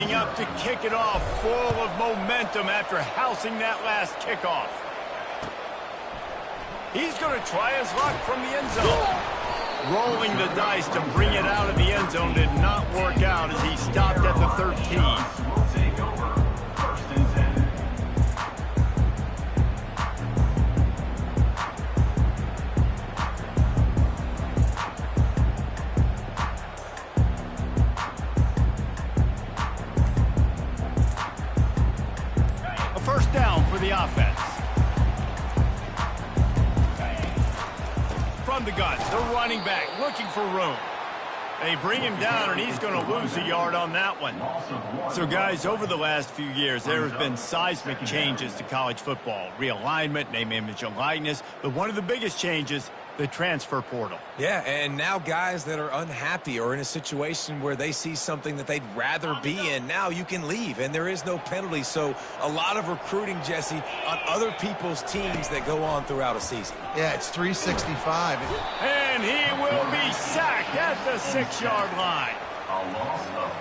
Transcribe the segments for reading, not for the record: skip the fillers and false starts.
Up to kick it off, full of momentum after housing that last kickoff. He's going to try his luck from the end zone. Rolling the dice to bring it out of the end zone did not work out as he stopped at the 13. First down for the offense. From the gun, the running back looking for room. They bring him down, and he's going to lose a yard on that one. So, guys, over the last few years, there has been seismic changes to college football. Realignment, name, image, and likeness. But one of the biggest changes, the transfer portal. Yeah, and now guys that are unhappy or in a situation where they see something that they'd rather be in, now you can leave, and there is no penalty. So a lot of recruiting, Jesse, on other people's teams that go on throughout a season. Yeah, it's 365. And he will be sacked at the 6-yard line.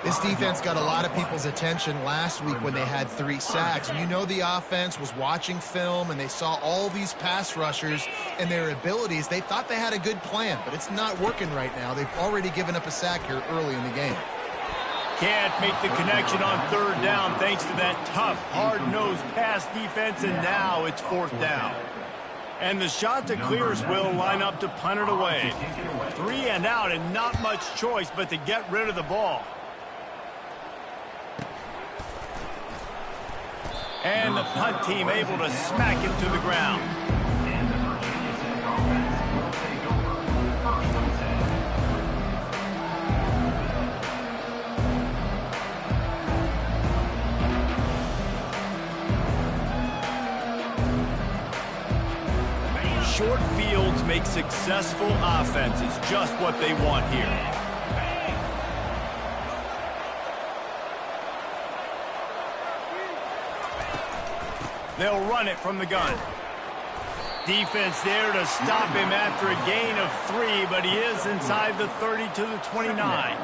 This defense got a lot of people's attention last week when they had 3 sacks. And you know the offense was watching film, and they saw all these pass rushers and their abilities. They thought they had a good plan, but it's not working right now. They've already given up a sack here early in the game. Can't make the connection on 3rd down thanks to that tough, hard-nosed pass defense, and now it's 4th down. And the shot to clears will line up to punt it away. 3 and out, and not much choice but to get rid of the ball. And the punt team able to smack him to the ground. Short fields make successful offenses, just what they want here. They'll run it from the gun. Defense there to stop him after a gain of 3, but he is inside the 30 to the 29.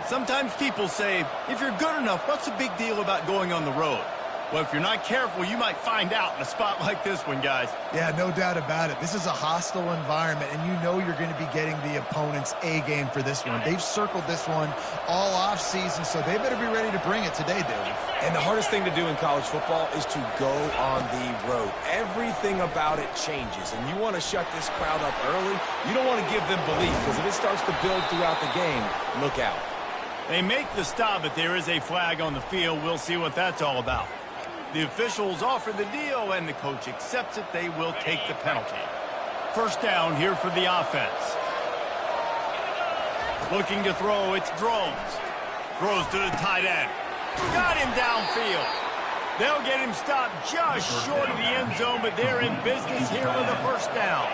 Sometimes people say, if you're good enough, what's the big deal about going on the road? Well, if you're not careful, you might find out in a spot like this one, guys. Yeah, no doubt about it. This is a hostile environment, and you know you're going to be getting the opponent's A-game for this one. They've circled this one all off-season, so they better be ready to bring it today, Dave. And the hardest thing to do in college football is to go on the road. Everything about it changes, and you want to shut this crowd up early. You don't want to give them belief, because if it starts to build throughout the game, look out. They make the stop, but there is a flag on the field. We'll see what that's all about. The officials offer the deal, and the coach accepts it. They will take the penalty. First down here for the offense. Looking to throw, it's Drones. Throws to the tight end. Got him downfield. They'll get him stopped just short of the end zone, but they're in business here with a first down.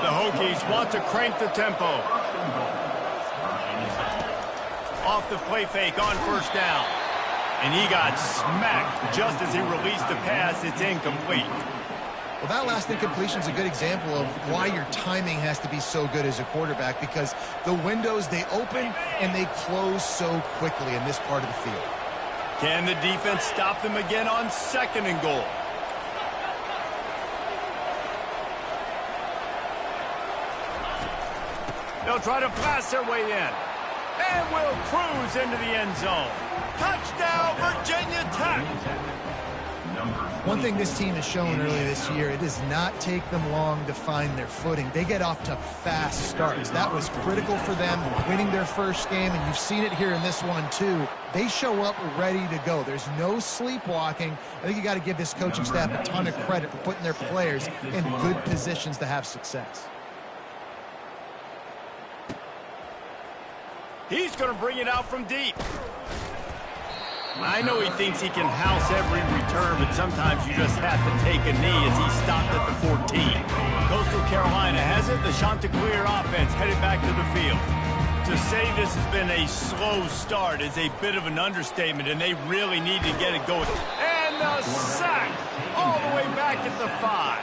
The Hokies want to crank the tempo. Off the play fake on first down. And he got smacked just as he released the pass. It's incomplete. Well, that last incompletion is a good example of why your timing has to be so good as a quarterback, because the windows, they open and they close so quickly in this part of the field. Can the defense stop them again on 2nd and goal? They'll try to blast their way in. And will cruise into the end zone. Touchdown, Virginia Tech! One thing this team has shown early this year, it does not take them long to find their footing. They get off to fast starts. That was critical for them, winning their first game, and you've seen it here in this one too. They show up ready to go. There's no sleepwalking. I think you got to give this coaching staff a ton of credit for putting their players in good positions to have success. He's going to bring it out from deep. I know he thinks he can house every return, but sometimes you just have to take a knee as he stopped at the 14. Coastal Carolina has it. The Chanticleer offense headed back to the field. To say this has been a slow start is a bit of an understatement, and they really need to get it going. And the sack all the way back at the 5.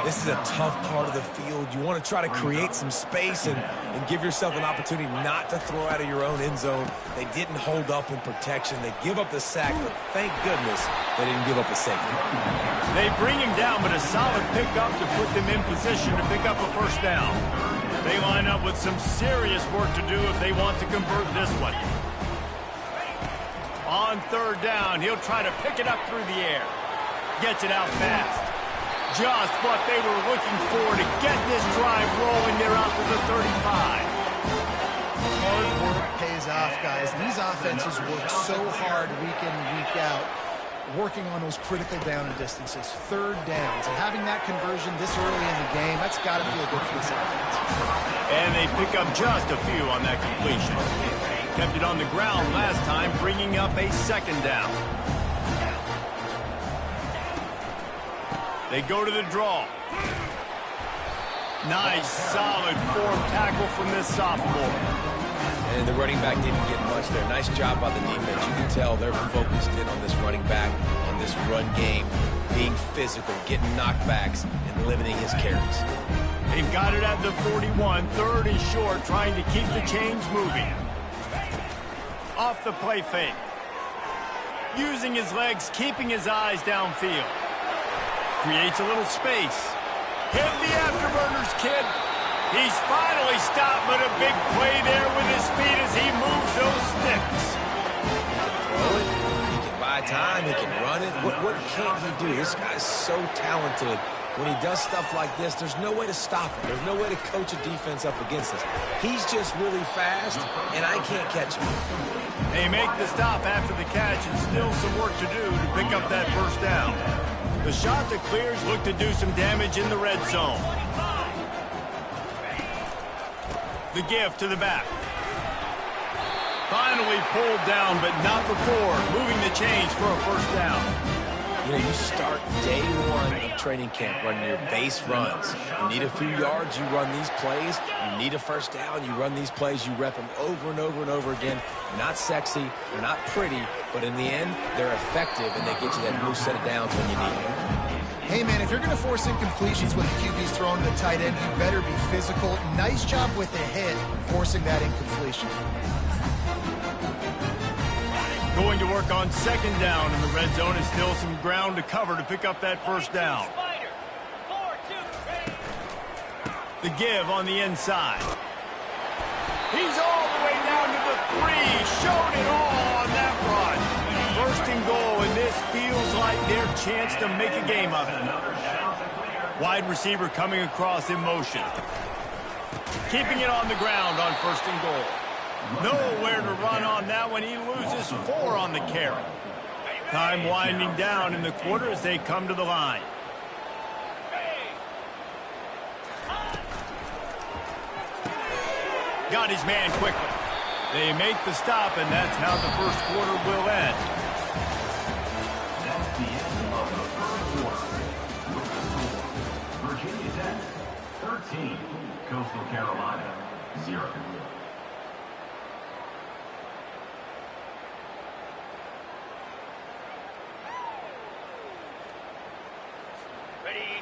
This is a tough part of the field. You want to try to create some space and give yourself an opportunity not to throw out of your own end zone. They didn't hold up in protection. They give up the sack, but thank goodness they didn't give up a safety. They bring him down, but a solid pickup to put them in position to pick up a first down. They line up with some serious work to do if they want to convert this one. On third down, he'll try to pick it up through the air. Gets it out fast. Just what they were looking for to get this drive rolling. They're out to the 35. Hard work pays off, guys. These offenses work so hard week in and week out, working on those critical down and distances, third downs. And having that conversion this early in the game, that's got to feel good for this offense. And they pick up just a few on that completion. Kept it on the ground last time, bringing up a second down. They go to the draw. Nice, solid form tackle from this sophomore. And the running back didn't get much there. Nice job by the defense. You can tell they're focused in on this running back, on this run game, being physical, getting knockbacks, and limiting his carries. They've got it at the 41, third and short, trying to keep the chains moving. Off the play fake. Using his legs, keeping his eyes downfield. Creates a little space. Hit the afterburners, kid. He's finally stopped, but a big play there with his speed as he moves those sticks. He can throw it. He can buy time. He can run it. What can't he do? This guy's so talented. When he does stuff like this, there's no way to stop him. There's no way to coach a defense up against us. He's just really fast, and I can't catch him. They make the stop after the catch, and still some work to do to pick up that first down. The shot that clears looked to do some damage in the red zone. The give to the back. Finally pulled down, but not before moving the chains for a first down. You know, you start day one of training camp running your base runs. You need a few yards, you run these plays. You need a first down, you run these plays. You rep them over and over and over again. They're not sexy, they're not pretty, but in the end, they're effective, and they get you that new set of downs when you need them. Hey, man, if you're going to force incompletions when the QB's throwing to the tight end, you better be physical. Nice job with the hit, forcing that incompletion. Going to work on second down in the red zone, and still some ground to cover to pick up that first down. The give on the inside. He's all the way down to the 3. Showed it all on that run. First and goal, and this feels like their chance to make a game of it. Wide receiver coming across in motion. Keeping it on the ground on first and goal. Nowhere to run on that one. He loses 4 on the carry. Time winding down in the quarter as they come to the line. Got his man quickly. They make the stop, and that's how the first quarter will end. That's the end of the first quarter. Virginia Tech, 13. Coastal Carolina, 0.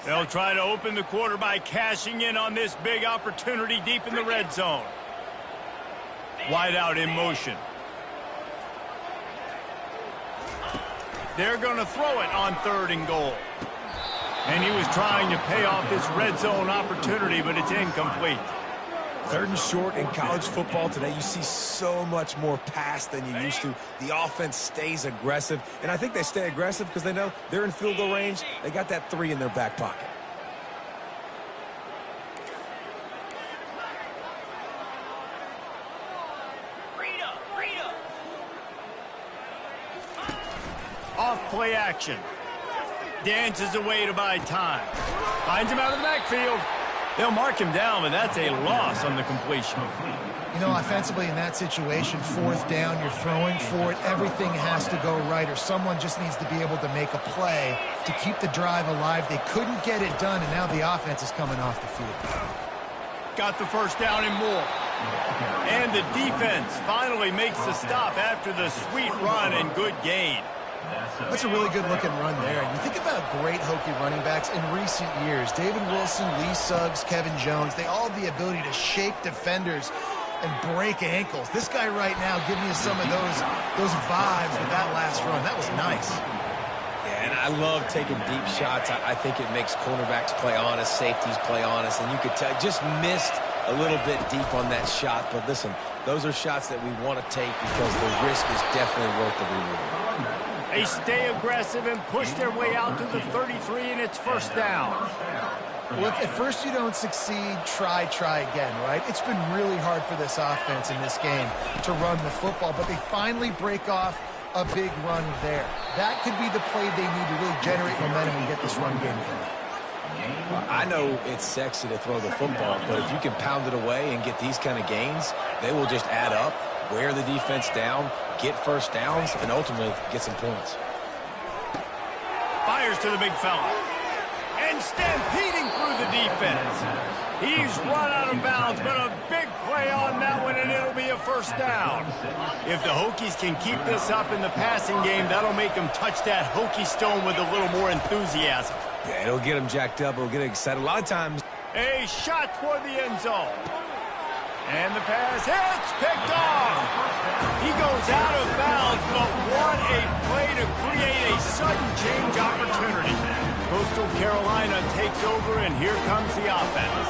They'll try to open the quarter by cashing in on this big opportunity deep in the red zone. Wide out in motion. They're going to throw it on third and goal. And he was trying to pay off this red zone opportunity, but it's incomplete. Third and short in college football today, you see so much more pass than you used to. The offense stays aggressive, and I think they stay aggressive because they know they're in field goal range. They got that 3 in their back pocket. Off play action. Dances away to buy time. Finds him out of the backfield. They'll mark him down, but that's a loss on the completion. You know, offensively in that situation, fourth down, you're throwing for it. Everything has to go right, or someone just needs to be able to make a play to keep the drive alive. They couldn't get it done, and now the offense is coming off the field. Got the first down and more. And the defense finally makes the stop after the sweet run and good gain. That's a really good-looking run there. And you think about great Hokie running backs in recent years. David Wilson, Lee Suggs, Kevin Jones, they all have the ability to shake defenders and break ankles. This guy right now giving you some of those vibes with that last run. That was nice. Yeah, and I love taking deep shots. I think it makes cornerbacks play honest, safeties play honest, and you could tell just missed a little bit deep on that shot. But listen, those are shots that we want to take because the risk is definitely worth the reward. They stay aggressive and push their way out to the 33, and it's first down. Well, if at first you don't succeed, try again, right? It's been really hard for this offense in this game to run the football, but they finally break off a big run there. That could be the play they need to really generate momentum and get this run game going. I know it's sexy to throw the football, but if you can pound it away and get these kind of gains, they will just add up, wear the defense down, get first downs, and ultimately get some points. Fires to the big fella. And stampeding through the defense. He's run out of bounds, but a big play on that one, and it'll be a first down. If the Hokies can keep this up in the passing game, that'll make them touch that Hokie stone with a little more enthusiasm. Yeah, it'll get them jacked up. It'll get them excited. A lot of times. A shot toward the end zone. And the pass hits, picked off. He goes out of bounds, but what a play to create a sudden change opportunity. Coastal Carolina takes over, and here comes the offense.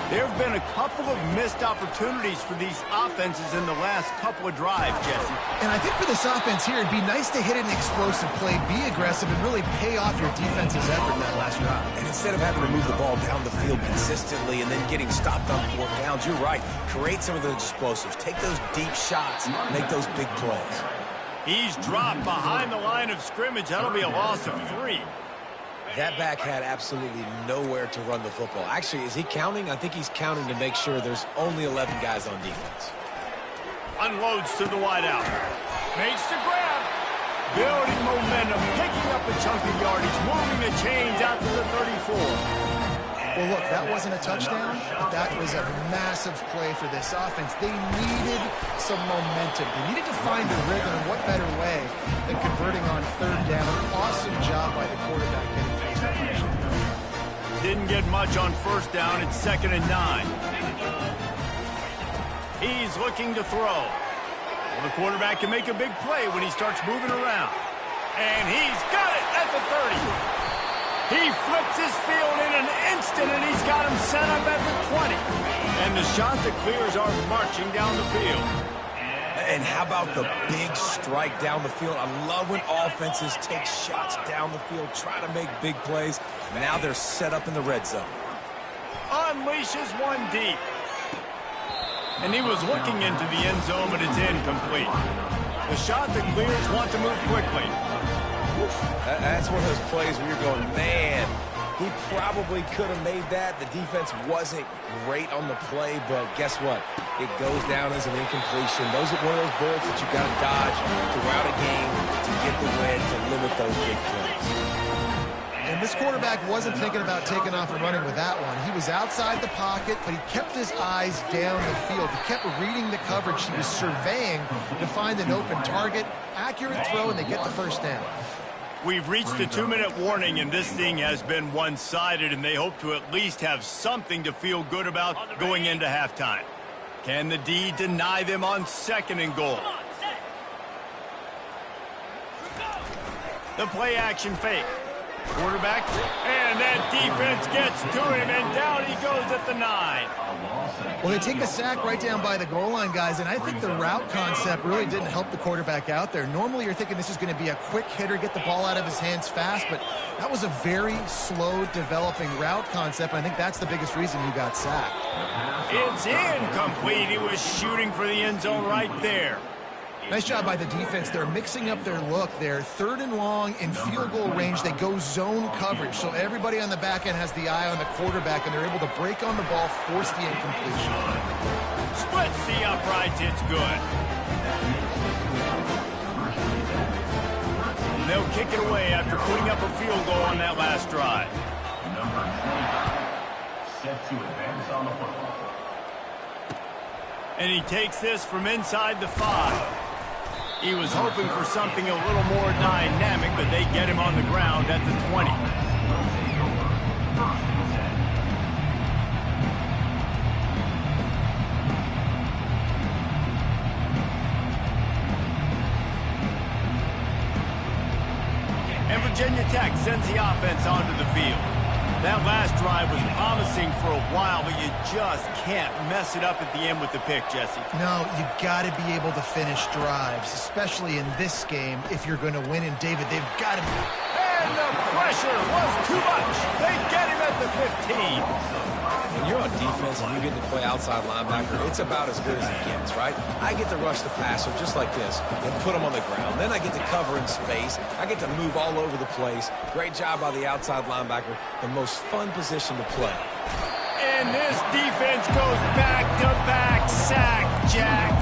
There have been a couple of missed opportunities for these offenses in the last couple of drives, Jesse. And I think for this offense here, it'd be nice to hit an explosive play, be aggressive, and really pay off your defense's effort in that last drive. And instead of having to move the ball down the field consistently and then getting stopped on 4 downs, you're right. Create some of those explosives. Take those deep shots. Make those big plays. He's dropped behind the line of scrimmage. That'll be a loss of 3. That back had absolutely nowhere to run the football. Actually, is he counting? I think he's counting to make sure there's only 11 guys on defense. Unloads to the wideout. Makes the grab. Building momentum, picking up a chunk of yardage, moving the chains out to the 34. Well, look, that wasn't a touchdown, but that was a massive play for this offense. They needed some momentum. They needed to find a rhythm, and what better way than converting on 3rd down. Awesome job by the quarterback getting face protection. Didn't get much on 1st down. It's 2nd and 9. He's looking to throw. Well, the quarterback can make a big play when he starts moving around. And he's got it at the 30. He flips his field in an instant, and he's got him set up at the 20. And the shot that clears are marching down the field. And how about the big strike down the field? I love when offenses take shots down the field, try to make big plays. Now they're set up in the red zone. Unleashes one deep. And he was looking into the end zone, but it's incomplete. The shot that clears want to move quickly. That's one of those plays where you're going, man, he probably could have made that. The defense wasn't great on the play, but guess what? It goes down as an incompletion. Those are one of those bullets that you got to dodge throughout a game to get the win, to limit those big plays. And this quarterback wasn't thinking about taking off and running with that one. He was outside the pocket, but he kept his eyes down the field. He kept reading the coverage. He was surveying to find an open target. Accurate throw, and they get the 1st down. We've reached the 2-minute warning, and this thing has been one-sided, and they hope to at least have something to feel good about going into halftime. Can the D deny them on 2nd and goal? The play-action fake. Quarterback, and that defense gets to him, and down he goes at the 9. Well, they take a sack right down by the goal line, guys, and I think the route concept really didn't help the quarterback out there. Normally you're thinking this is going to be a quick hitter, get the ball out of his hands fast, but that was a very slow developing route concept. I think that's the biggest reason he got sacked. It's incomplete. He was shooting for the end zone right there. Nice job by the defense. They're mixing up their look. They're 3rd and long in field goal range. They go zone coverage. So everybody on the back end has the eye on the quarterback, and they're able to break on the ball, force the incompletion. Splits the uprights. It's good. They'll kick it away after putting up a field goal on that last drive. Number 25, set to advance on the football. And he takes this from inside the 5. He was hoping for something a little more dynamic, but they get him on the ground at the 20. And Virginia Tech sends the offense onto the field. That last drive was promising for a while, but you just can't mess it up at the end with the pick, Jesse. No, you got to be able to finish drives, especially in this game if you're going to win. And David, they've got to be. And the pressure was too much. They get him at the 15. When you're on defense and you get to play outside linebacker, it's about as good as it gets, right? I get to rush the passer just like this and put him on the ground. Then I get to cover in space. I get to move all over the place. Great job by the outside linebacker. The most fun position to play. And this defense goes back-to-back sack, Jack.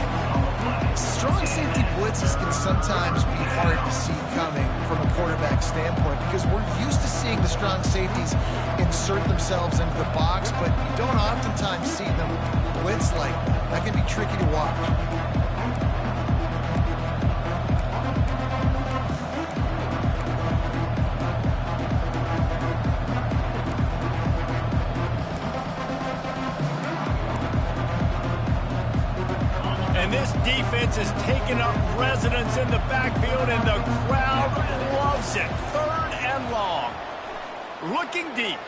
Strong safety blitzes can sometimes be hard to see coming from a quarterback standpoint because we're used to seeing the strong safeties insert themselves into the box, but you don't oftentimes see them blitz like that. That can be tricky to watch. And this defense is taking up residence in the backfield, and the crowd loves it. 3rd and long. Looking deep.